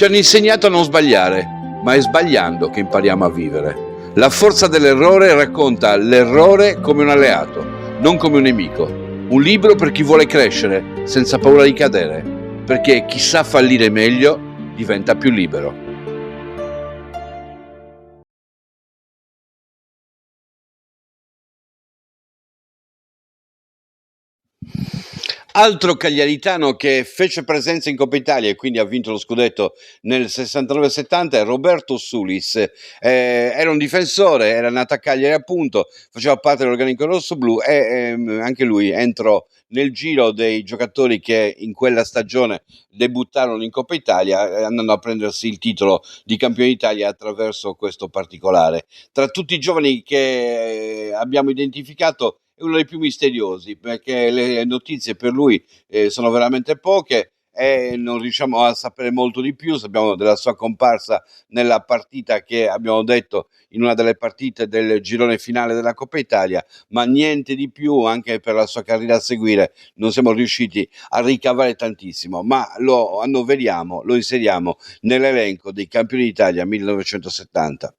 Ci hanno insegnato a non sbagliare, ma è sbagliando che impariamo a vivere. La forza dell'errore racconta l'errore come un alleato, non come un nemico. Un libro per chi vuole crescere senza paura di cadere, perché chi sa fallire meglio diventa più libero. Altro cagliaritano che fece presenza in Coppa Italia e quindi ha vinto lo scudetto nel 69-70 è Roberto Sulis. Era un difensore, era nato a Cagliari appunto, faceva parte dell'organico rossoblu e anche lui entrò nel giro dei giocatori che in quella stagione debuttarono in Coppa Italia, andando a prendersi il titolo di campione d'Italia attraverso questo particolare. Tra tutti i giovani che abbiamo identificato è uno dei più misteriosi, perché le notizie per lui sono veramente poche e non riusciamo a sapere molto di più. Sappiamo della sua comparsa nella partita che abbiamo detto in una delle partite del girone finale della Coppa Italia, ma niente di più. Anche per la sua carriera a seguire non siamo riusciti a ricavare tantissimo, ma lo annoveriamo, lo inseriamo nell'elenco dei campioni d'Italia 1970.